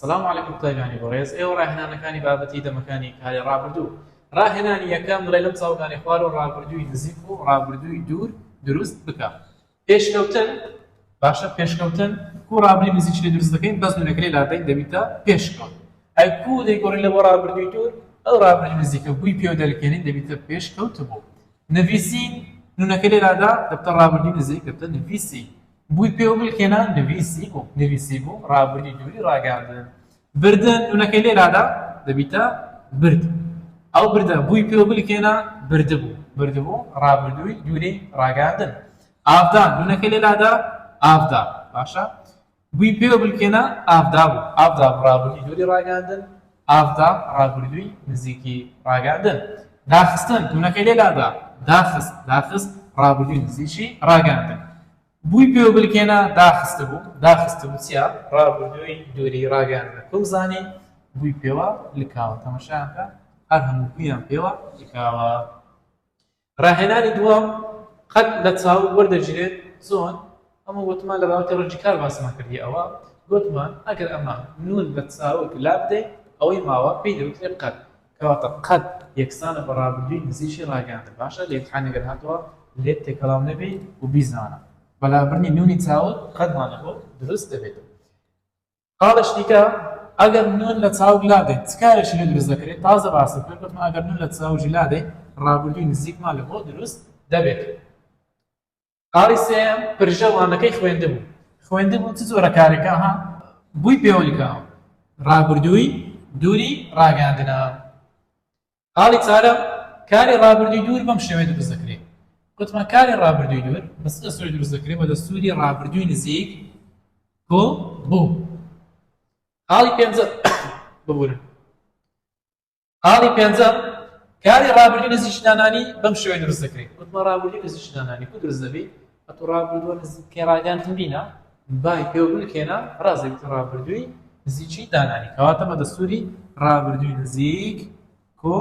السلام عليكم طيبانی بەڕێز ئێوە ڕاهێنانەکانی بابەتی دەمەکانی کاری ڕابردوو ڕاهێنانی یەکەم دەڵێ لەم چاوگانی خوار و ڕابردووی نزیک و ڕابردووی دوور دروست بکە پێشکەوتن باشە پێشکەوتن کو ڕابردووی نزیک لێ دروست دەکەین بەس نوێنەکە لێ لادەین دەبیتە پێشکەوت ئەی کو دەیگۆڕین لە بۆ ڕابردووی دوور ئەو ڕابردووی نزیکە بووی پێوە دەرکێنین دەبیتە پێشکەوت بوو نویسین نوێنەکە لێ لادا دەبتە ڕابردووی نزیک دەبتە نویسی بووی پێوە بڵکێنە نویسی بوو ڕابردووی دووری ڕاگەاندن بردن نوونەکەی لێرادا دەبیتە برد ئەو بردە بووی پێوە بلکێنە بردبوو ڕابردووی دووری ڕاگەاندن ئافدان نوونەکەی لێرادا ئافدا باشە بووی پێوە بلکێنە ئافدا بوو ڕابردووی دووری ڕاگەاندن ئافدا ڕابردووی نزیکی ڕاگەاندن داخستن نوونەکەی لێرادا داخست ڕابردووی نزیکی ڕاگەاندن بووی پێوە بلکێنە داخستە بوو چیا ڕابردووی دووری ڕاگەاندن کوم زانی بووی پێوە لکاوە تەماشاکە هەر هەموو بوویان پێوە لکاوە ڕاهێنانی دووەم قەت لە چاو وەردەگیرێت چۆن ئەمە گوتمان لە باوەتی ڕەنجی کار باسمان کردی ئەوە گوتمان ئەگەر ئەمە نون لە چاوت لا بدەیت ئەوەی ماوە پێی دەوترێت قەت کەواتە قەت یەکسانە بە ڕابردووی نزیکی ڕاگەاندن باشە لە ئیمتحانێگەر هاتووە لێت تێکەڵاو نەبێ و بیزانە بەلابرنی نونی چاوت قەتمانە بۆ دروست دەبێت قاڵش دیکە ئەگەر نون لە چاو لادەیت چ کارێکی لێ دروست دەکرێت تازە باسە کرد گوتمان ئەگەر نون لە چاوژی لادەیت ڕابردووی نزیکمان لە بۆ دروست دەبێت قاڵی سێم پرژە وانەکەی خوێندبوو چ جۆرە کارێکە ها بووی پێوە لکاوە ڕابردووی دووری ڕاگەاندنە قاڵی چارەم کاری ڕابردووی دوور بەم شێوەیە دروست دەکرێت گوتمان کاری ڕابردووی دوور بەس دەستوری دروست دەکرێت بە دەستوری ڕابردووی نزیک کۆ بوو قاڵی پێنجەم ببورن قاڵی پێنجەم کاری ڕابردووی نزیکی دانانی بەم شێوەیە دروست دەکرێت گوتمان ڕابردووی نزیکی دانانی کو دروست دەبێت ئەتو ڕابردووە نزیکەی ڕاگەاندن بینە بای پێوە بلکێنە ڕازێت ڕابردووی نزیکی دانانی کەواتە بە دەستوری ڕابردووی نزیک کۆ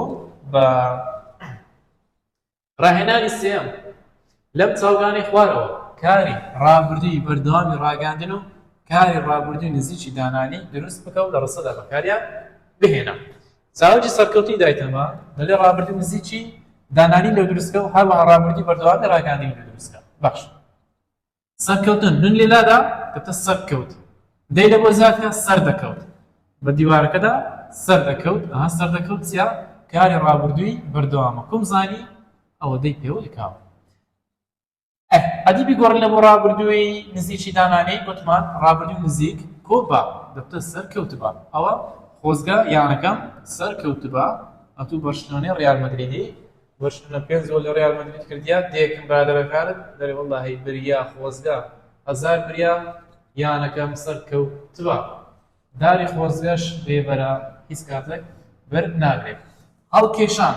بە ڕاهێنانی سێم لەم چاوگانی خوارەوە کاری ڕابردووی بەردەوامی ڕاگەاندن و کاری ڕابردووی نزیکی دانانی دروست بکە و لە ڕستەدا بەکاریان بهێنە چاوەجی سەرکەوتی دایتەمە دەڵێ ڕابردووی نزیکی دانانی لەو دروستکە و هەروەها ڕابردووی بەردەوامی ڕاگەاندنی لە دروستکە باش سەرکەوتن نون لێلادا دەبتە سەرکەوت دەی لە بۆ زیاتکە سەردەکەوت بە دیوارەکەدا سەردەکەوت سەردەکەوت چیا کاری ڕابردووی بەردەوامە کوم زانی ئەوە دەی پێوە لکاوە ئەدی بیگۆڕن لە بۆ ڕابردووی نزیکی دانانی گوتمان ڕابردووی نزیک کۆ بە دەبتە سەرکەوت بە ئەوە خۆزگە یانەکەم سەرکەوت بە ئەتوو بەرشلۆنەی ڕیال مەدریدی بەرشلۆنە 5 گۆڵ لە ڕیال مەدرید کردیا دێکم برادەرەکانت دەڵێ وەڵڵاهی بریا خۆزگە 1000 بریا یانەکەم سەرکەوت بە داری خۆزگەش بێبەرە هیچ کاتێک بەر ناگرێت هەڵکێشان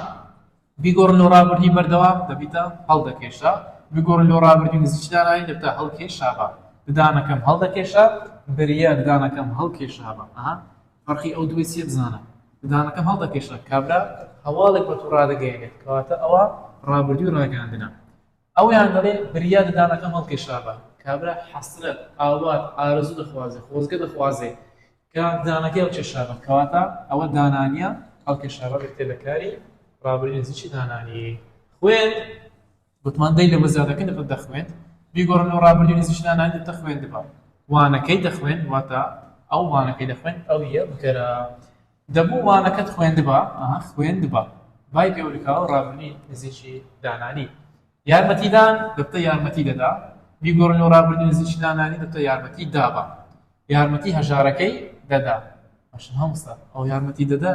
بیگۆڕن لە ڕابردووی بەردەوام دەبیتە هەڵدەکێشە بگۆڕن لە ڕابردووی نزیکی دانانی دەبتە هەڵکێشابە ددانەکەم هەڵدەکێشە بریە ددانەکەم هەڵکێشابە فەرقی ئەو دوێ چیە بزانە ددانەکەم هەڵدەکێشە کابرا هەواڵێک بە تو ڕادەگەیەنێت کەواتە ئەوە ڕابردووی ڕاگەاندنە ئەویان دەڵێ بریا ددانەکەم هەڵکێشابە کابرا حەسرەت ئاوات ئارەزوو دەخوازێ خۆزگە دەخوازێ کە ددانەکەی هەڵکێشابە کەواتە ئەوە دانانیە هەڵکێشابە بێتێ لە کاری ڕابردووی نزیکی دانانی خوێن گوتمان دەی لە بەزیادەکەی دەبێت دەخوێنێت بیگۆڕن لە ڕابردووی نزیکی دانانی دەبتە خوێندبە وانەکەی دەخوێن واتە ئەو وانەکەی دەخوێن ئەو یە بکەرە دەبوو وانەکەت خوێندبە خوێندبە بای پێوە لکاوە ڕابردووی نزیکی دانانی یارمەتیدان دەبتە یارمەتی دەدا بیگۆڕن لە ڕابردووی نزیکی دانانی دەبتە یارمەتی دابە یارمەتی هەژارەکەی دەدا هەمستا ئەو یارمەتی دەدا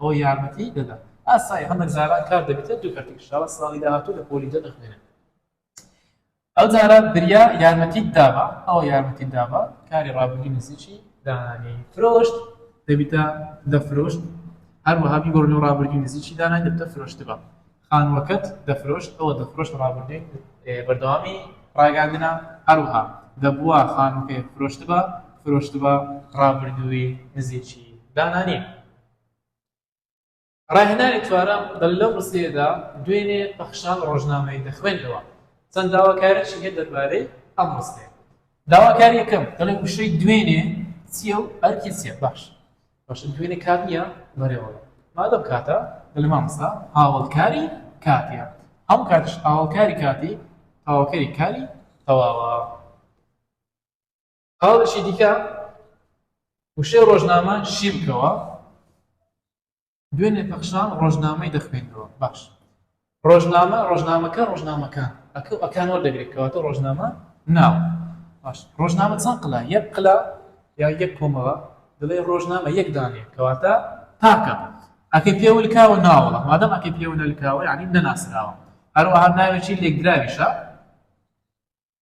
ئەو یارمەتی دەدا ئاسایی هەندێک جاران کار دەبێتە دوو کەرتی شڵە ساڵی داهاتوو لە پۆلی دەخوێنێت ئەو جارە بریا یارمەتی دابە ئەوە یارمەتی دابە کاری ڕابردووی نزیکی دانانی فرۆشت دەبیتە دەفرۆشت هەروەها بیگۆڕن لە ڕابردووی نزیکی دانانی دەبتە فرۆشتبە خانووەکەت دەفرۆشت ئەوە دەفرۆشت ڕابردووی بەردەوامی ڕاگەاندنە هەروەها دەبووە خانووەکەی فرۆشتبە ڕابردووی نزیکی دانانی ڕاهێنانی چوارەم دەڵێ لەو ڕستەیەدا دوێنێ پەخشان ڕۆژنامەی دەخوێندەوە چەند داواکارێکی هەیە دەربارەی ئەم ڕستەیە داواکاری یەکەم دەڵێ وشەی دوێنێ چییە و ئەرکی چییە باش باش دوێنێ کات نییە بەرێوەڵە مادەم کاتە دەڵێ مامۆستا هاوڵکاری کاتیە هەموو کاتش هاوڵکاری کاتی تەواوکەری کاری تەواوە هاوڵێکی دیکە وشەی ڕۆژنامە شی بکەوە دوێنێ پەخشان ڕۆژنامەی دەخوێنەوە باش ڕۆژنامەکە ڕۆژنامەکان ئەکان وەردەگرێت کەواتە ڕۆژنامە ناو باش ڕۆژنامە چەند قڵە یەک قڵە یا یەک کۆمەڵە دەڵێ ڕۆژنامە یەک دانێ کەواتە تاکە ئەکەی پێولکاوە ناوەڵە مادەم ئەکەی پێوە نەلکاوە یعنی نەناسراوە هەروەها ناوێکی لێکدراویشە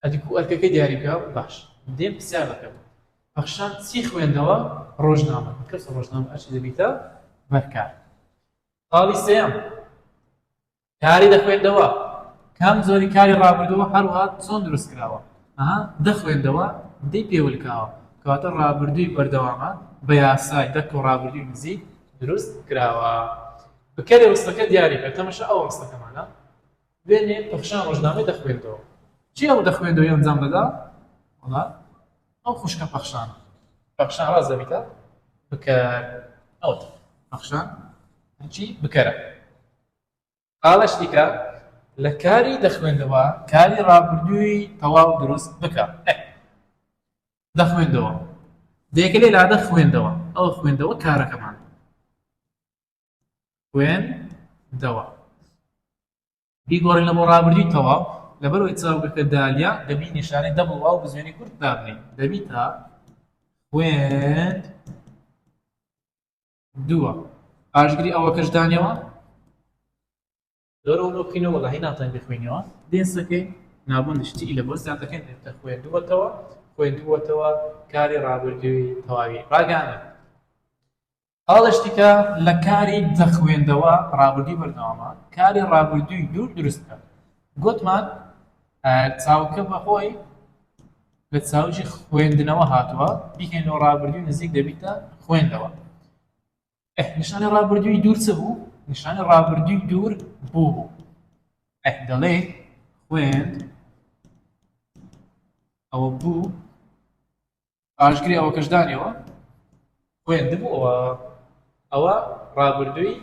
ئەدیکو ئەرکەکەی دیاری بکەوە باش دێم پرسیار دەکەم پەخشان چی خوێندەوە ڕۆژنامە کەس ڕۆژنامە ئەچی دەبیتە بەرکار خاڵی سێەم کاری دەخوێندەوە کام زۆری کاری ڕابردووە هەروها چۆن دروست کراوە دەخوێندەوە دەی پێولکاوە کەواتە ڕابردووی بەردەوامە بە یاسای دەک و ڕابردووی نزیک دروست کراوە بکەرێ وەستەکە دیاری بکە تەمەشا ئەو وەستەکەمانە دوێنێ پەخشان ڕۆژنامەی دەخوێندەوە چی ئەو دەخوێندەوە ئەنجام دەدا وڵا ئەو خوشکە پەخشان ڕاز دەبیتە بکەر ئەوت پەخشان هەرچی بکەرە قاڵەش دیکە لە کاری دەخوێندەوە کاری ڕابردووی تەواو دروست بکە دەخوێندەوە دەیەکە لێ لادە خوێندەوە ئەو خوێندەوە کارەکەمان خوێندەوە بیگۆڕین لە بۆ ڕابردووی تەواو لەبەرەوەی چاوگەکە دالیا دەبی نیشانەی دەبڵ واو بزوێنی کورت دابنین دەبیتە خوێندووە ئاشگری ئەوەکەش دانیەوە دۆرەوە نۆکەینەوە وەڵاهی ناتوانین بخوێنیەوە دێنسەکەی نابوون شتی لە بۆ زیاد دەکەین دێتە خوێندووەتەوە کاری ڕابردووی تەواوی ڕاگانە هەڵەش دیکە لە کاری دەخوێندەوە ڕابردووی بەردەوامە کاری ڕابردووی دوور دروستکە گوتمان چاوکە بەخۆی لە چاوجی خوێندنەوە هاتووە بیکەینەوە ڕابردووی نزیک دەبیتە خوێندەوە نیشانی ڕابردووی دوور چ بوو؟ نیشانی ڕابردووی دوور بوو دەڵێ خوێند ئەوە بوو ئاشگری ئەوەکەش دانیەوە خوێندبووەوە ئەوە ڕابردووی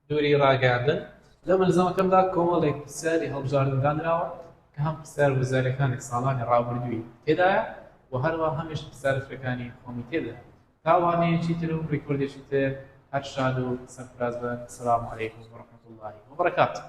دووری ڕاگەاندن لە مەلزەمەکەمدا کۆمەڵێک پرسیاری هەڵبژاردندانراوە کە هەم پرسیار وەزارەکانی ساڵانی ڕابردووی تێدایە و هەروەها هەمیش پرسیارەکانی خۆمی تێدا تاوانەیەکی تر و ڕیکۆردێکی تر هەر شاد و سەرفراز بن. السلام علیکم ورحمة الله وبركاته.